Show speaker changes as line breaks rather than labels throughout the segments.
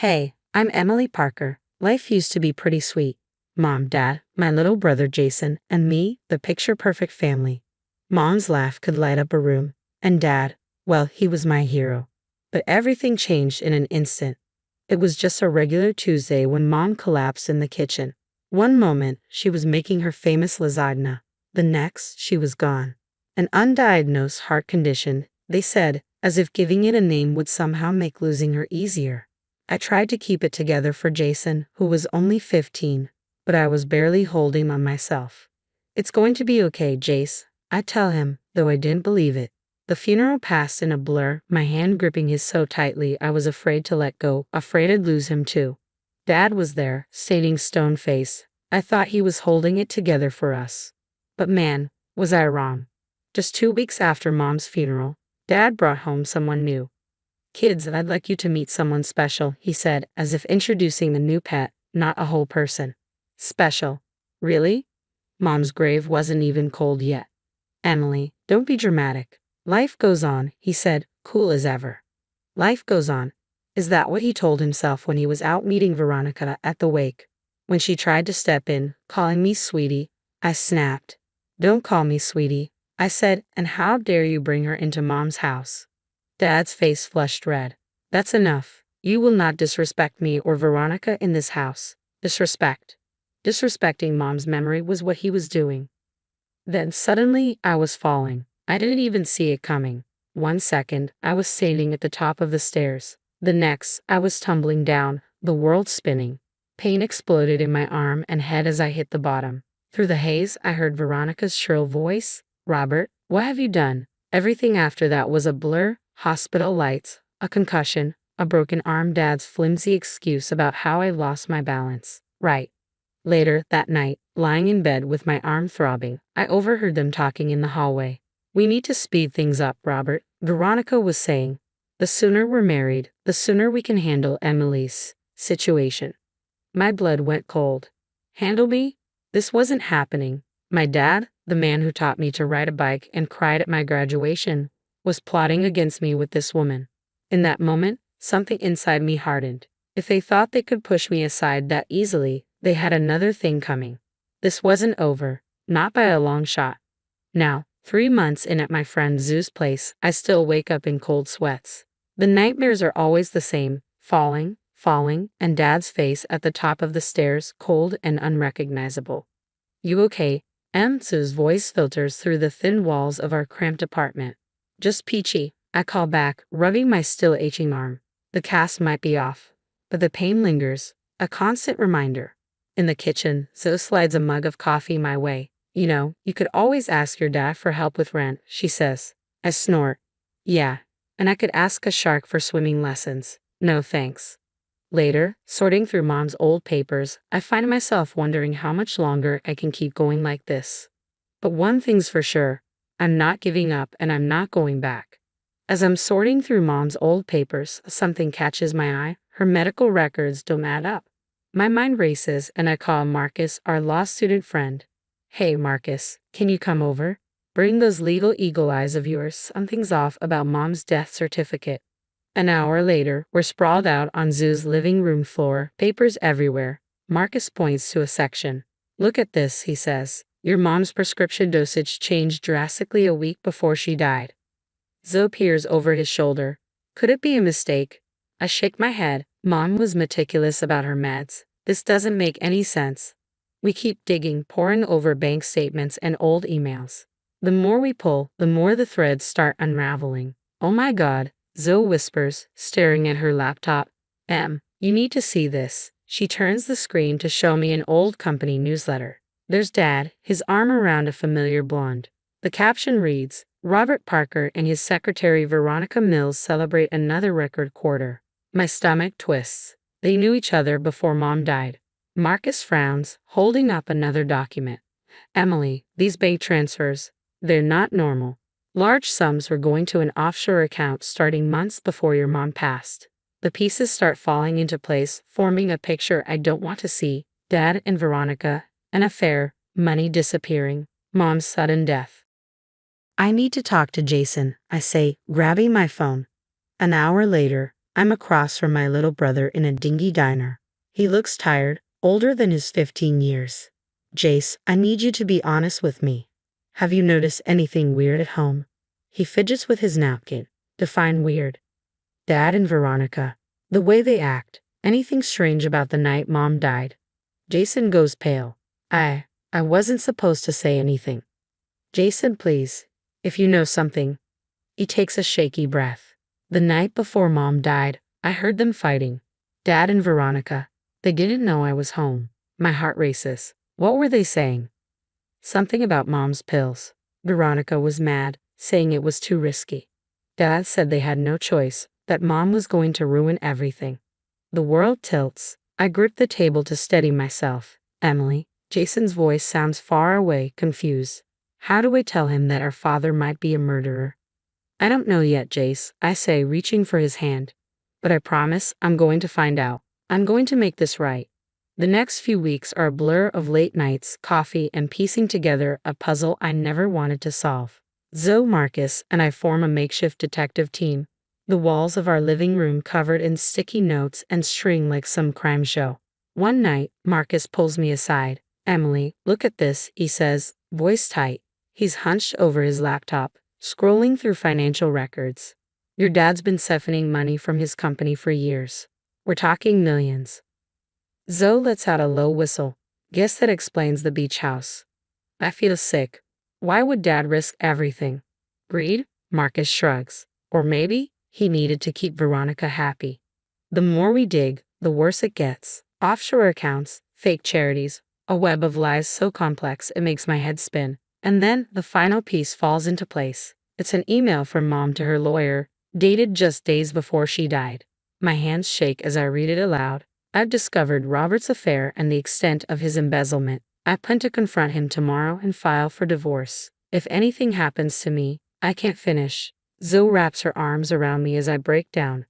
Hey, I'm Emily Parker. Life used to be pretty sweet. Mom, Dad, my little brother Jason, and me, the picture-perfect family. Mom's laugh could light up a room. And Dad, well, he was my hero. But everything changed in an instant. It was just a regular Tuesday when Mom collapsed in the kitchen. One moment, she was making her famous lasagna. The next, she was gone. An undiagnosed heart condition, they said, as if giving it a name would somehow make losing her easier. I tried to keep it together for Jason, who was only 15, but I was barely holding on myself. It's going to be okay, Jace, I tell him, though I didn't believe it. The funeral passed in a blur, my hand gripping his so tightly I was afraid to let go, afraid I'd lose him too. Dad was there, standing stone-faced. I thought he was holding it together for us. But man, was I wrong. Just 2 weeks after Mom's funeral, Dad brought home someone new. Kids, I'd like you to meet someone special, he said, as if introducing the new pet, not a whole person. Special. Really? Mom's grave wasn't even cold yet. Emily, don't be dramatic. Life goes on, he said, cool as ever. Life goes on. Is that what he told himself when he was out meeting Veronica at the wake? When she tried to step in, calling me sweetie, I snapped. Don't call me sweetie, I said, and how dare you bring her into Mom's house? Dad's face flushed red. That's enough. You will not disrespect me or Veronica in this house. Disrespect. Disrespecting Mom's memory was what he was doing. Then suddenly, I was falling. I didn't even see it coming. 1 second, I was standing at the top of the stairs. The next, I was tumbling down, the world spinning. Pain exploded in my arm and head as I hit the bottom. Through the haze, I heard Veronica's shrill voice. Robert, what have you done? Everything after that was a blur. Hospital lights, a concussion, a broken arm, Dad's flimsy excuse about how I lost my balance. Right. Later, that night, lying in bed with my arm throbbing, I overheard them talking in the hallway. We need to speed things up, Robert, Veronica was saying. The sooner we're married, the sooner we can handle Emily's situation. My blood went cold. Handle me? This wasn't happening. My dad, the man who taught me to ride a bike and cried at my graduation, was plotting against me with this woman. In that moment, something inside me hardened. If they thought they could push me aside that easily, they had another thing coming. This wasn't over, not by a long shot. Now, 3 months in at my friend Zoo's place, I still wake up in cold sweats. The nightmares are always the same, falling, and Dad's face at the top of the stairs, cold and unrecognizable. You okay? Zoo's voice filters through the thin walls of our cramped apartment. Just peachy, I call back, rubbing my still aching arm. The cast might be off, but the pain lingers, a constant reminder. In the kitchen, Zoe slides a mug of coffee my way. You know, you could always ask your dad for help with rent, she says. I snort. Yeah, and I could ask a shark for swimming lessons. No thanks. Later, sorting through Mom's old papers, I find myself wondering how much longer I can keep going like this. But one thing's for sure. I'm not giving up and I'm not going back. As I'm sorting through Mom's old papers, something catches my eye. Her medical records don't add up. My mind races and I call Marcus, our law student friend. Hey Marcus, can you come over? Bring those legal eagle eyes of yours. Something's off about Mom's death certificate. An hour later, we're sprawled out on Zoo's living room floor, papers everywhere. Marcus points to a section. Look at this, he says. Your mom's prescription dosage changed drastically a week before she died. Zoe peers over his shoulder. Could it be a mistake? I shake my head. Mom was meticulous about her meds. This doesn't make any sense. We keep digging, poring over bank statements and old emails. The more we pull, the more the threads start unraveling. Oh my God, Zoe whispers, staring at her laptop. You need to see this. She turns the screen to show me an old company newsletter. There's Dad, his arm around a familiar blonde. The caption reads, Robert Parker and his secretary Veronica Mills celebrate another record quarter. My stomach twists. They knew each other before Mom died. Marcus frowns, holding up another document. Emily, these bank transfers, they're not normal. Large sums were going to an offshore account starting months before your mom passed. The pieces start falling into place, forming a picture I don't want to see. Dad and Veronica, an affair, money disappearing, Mom's sudden death. I need to talk to Jason, I say, grabbing my phone. An hour later, I'm across from my little brother in a dingy diner. He looks tired, older than his 15 years. Jace, I need you to be honest with me. Have you noticed anything weird at home? He fidgets with his napkin. Define weird. Dad and Veronica. The way they act. Anything strange about the night Mom died? Jason goes pale. I wasn't supposed to say anything. Jason, please. If you know something. He takes a shaky breath. The night before Mom died, I heard them fighting. Dad and Veronica. They didn't know I was home. My heart races. What were they saying? Something about Mom's pills. Veronica was mad, saying it was too risky. Dad said they had no choice, that Mom was going to ruin everything. The world tilts. I grip the table to steady myself. Emily. Jason's voice sounds far away, confused. How do I tell him that our father might be a murderer? I don't know yet, Jace, I say, reaching for his hand. But I promise I'm going to find out. I'm going to make this right. The next few weeks are a blur of late nights, coffee, and piecing together a puzzle I never wanted to solve. Zoe, Marcus, and I form a makeshift detective team. The walls of our living room covered in sticky notes and string like some crime show. One night, Marcus pulls me aside. Emily, look at this, he says, voice tight. He's hunched over his laptop, scrolling through financial records. Your dad's been siphoning money from his company for years. We're talking millions. Zoe lets out a low whistle. Guess that explains the beach house. I feel sick. Why would Dad risk everything? Greed? Marcus shrugs. Or maybe he needed to keep Veronica happy. The more we dig, the worse it gets. Offshore accounts, fake charities, a web of lies so complex it makes my head spin. And then the final piece falls into place. It's an email from Mom to her lawyer, dated just days before she died. My hands shake as I read it aloud. I've discovered Robert's affair and the extent of his embezzlement. I plan to confront him tomorrow and file for divorce. If anything happens to me, I can't finish. Zoe wraps her arms around me as I break down.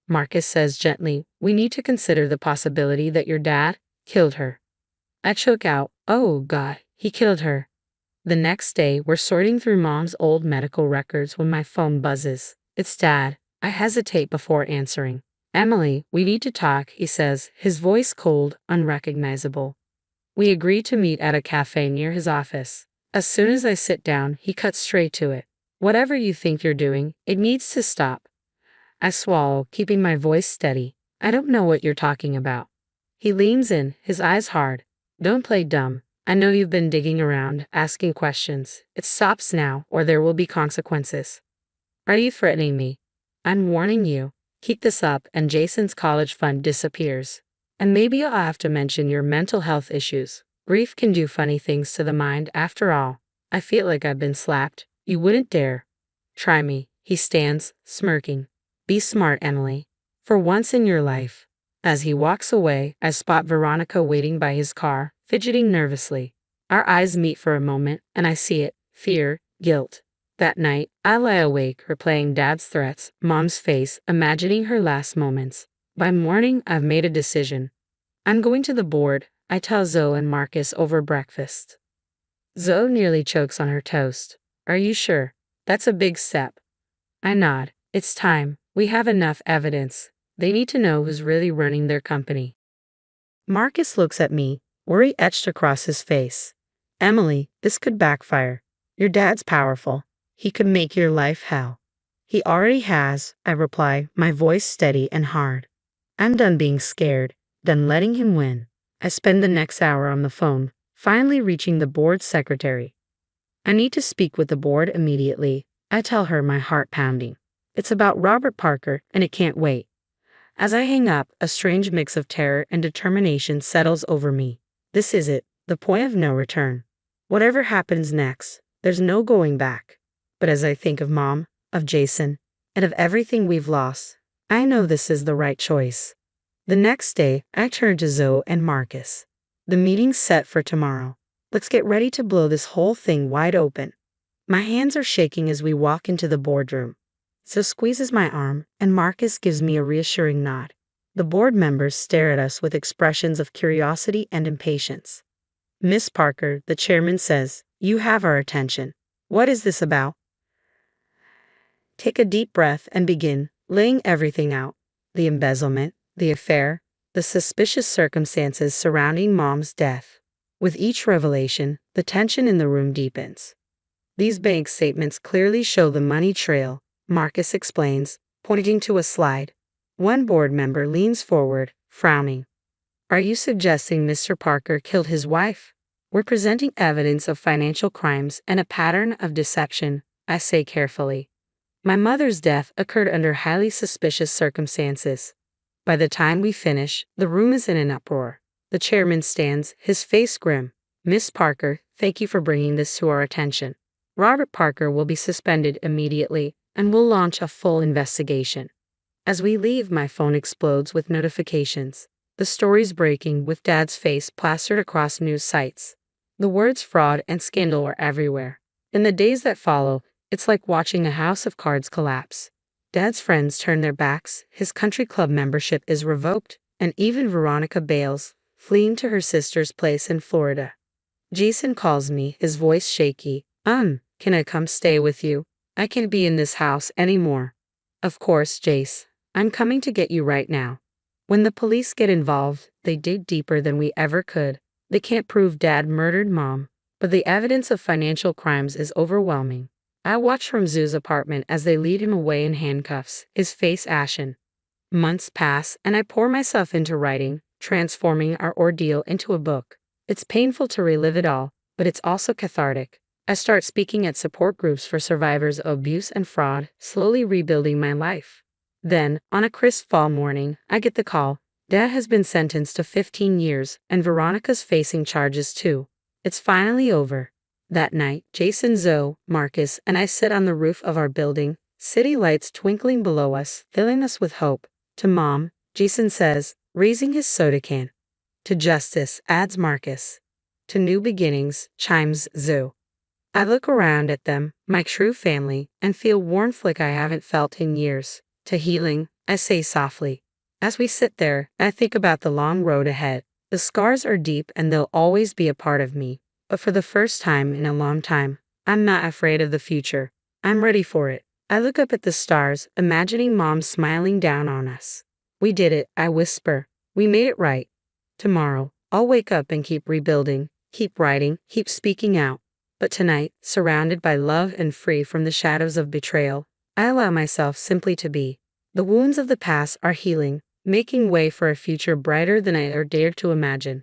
Marcus says gently, we need to consider the possibility that your dad killed her. I choke out, oh God, he killed her. The next day, we're sorting through Mom's old medical records when my phone buzzes. It's Dad. I hesitate before answering. Emily, we need to talk, he says, his voice cold, unrecognizable. We agree to meet at a cafe near his office. As soon as I sit down, he cuts straight to it. Whatever you think you're doing, it needs to stop. I swallow, keeping my voice steady. I don't know what you're talking about. He leans in, his eyes hard. Don't play dumb. I know you've been digging around, asking questions. It stops now, or there will be consequences. Are you threatening me? I'm warning you. Keep this up, and Jason's college fund disappears. And maybe I'll have to mention your mental health issues. Grief can do funny things to the mind after all. I feel like I've been slapped. You wouldn't dare. Try me. He stands, smirking. Be smart, Emily. For once in your life. As he walks away, I spot Veronica waiting by his car, fidgeting nervously. Our eyes meet for a moment, and I see it. Fear, guilt. That night, I lie awake, replaying Dad's threats, Mom's face, imagining her last moments. By morning, I've made a decision. I'm going to the board, I tell Zoe and Marcus over breakfast. Zoe nearly chokes on her toast. Are you sure? That's a big step. I nod. It's time. We have enough evidence. They need to know who's really running their company. Marcus looks at me, worry etched across his face. Emily, this could backfire. Your dad's powerful. He could make your life hell. He already has, I reply, my voice steady and hard. I'm done being scared, done letting him win. I spend the next hour on the phone, finally reaching the board secretary. I need to speak with the board immediately. I tell her, my heart pounding. It's about Robert Parker, and it can't wait. As I hang up, a strange mix of terror and determination settles over me. This is it, the point of no return. Whatever happens next, there's no going back. But as I think of Mom, of Jason, and of everything we've lost, I know this is the right choice. The next day, I turn to Zoe and Marcus. The meeting's set for tomorrow. Let's get ready to blow this whole thing wide open. My hands are shaking as we walk into the boardroom. Zoe squeezes my arm, and Marcus gives me a reassuring nod. The board members stare at us with expressions of curiosity and impatience. Miss Parker, the chairman says, you have our attention. What is this about? Take a deep breath and begin, laying everything out: the embezzlement, the affair, the suspicious circumstances surrounding Mom's death. With each revelation, the tension in the room deepens. These bank statements clearly show the money trail, Marcus explains, pointing to a slide. One board member leans forward, frowning. Are you suggesting Mr. Parker killed his wife? We're presenting evidence of financial crimes and a pattern of deception, I say carefully. My mother's death occurred under highly suspicious circumstances. By the time we finish, the room is in an uproar. The chairman stands, his face grim. Miss Parker, thank you for bringing this to our attention. Robert Parker will be suspended immediately, and we'll launch a full investigation. As we leave, my phone explodes with notifications. The story's breaking, with Dad's face plastered across news sites. The words fraud and scandal are everywhere. In the days that follow, it's like watching a house of cards collapse. Dad's friends turn their backs, his country club membership is revoked, and even Veronica bails, fleeing to her sister's place in Florida. Jason calls me, his voice shaky. Can I come stay with you? I can't be in this house anymore. Of course, Jace. I'm coming to get you right now. When the police get involved, they dig deeper than we ever could. They can't prove Dad murdered Mom, but the evidence of financial crimes is overwhelming. I watch from Zoo's apartment as they lead him away in handcuffs, his face ashen. Months pass, and I pour myself into writing, transforming our ordeal into a book. It's painful to relive it all, but it's also cathartic. I start speaking at support groups for survivors of abuse and fraud, slowly rebuilding my life. Then, on a crisp fall morning, I get the call. Dad has been sentenced to 15 years, and Veronica's facing charges too. It's finally over. That night, Jason, Zoe, Marcus, and I sit on the roof of our building, city lights twinkling below us, filling us with hope. To Mom, Jason says, raising his soda can. To justice, adds Marcus. To new beginnings, chimes Zoe. I look around at them, my true family, and feel warmth like I haven't felt in years. To healing, I say softly. As we sit there, I think about the long road ahead. The scars are deep and they'll always be a part of me. But for the first time in a long time, I'm not afraid of the future. I'm ready for it. I look up at the stars, imagining Mom smiling down on us. We did it, I whisper. We made it right. Tomorrow, I'll wake up and keep rebuilding, keep writing, keep speaking out. But tonight, surrounded by love and free from the shadows of betrayal, I allow myself simply to be. The wounds of the past are healing, making way for a future brighter than I ever dared to imagine.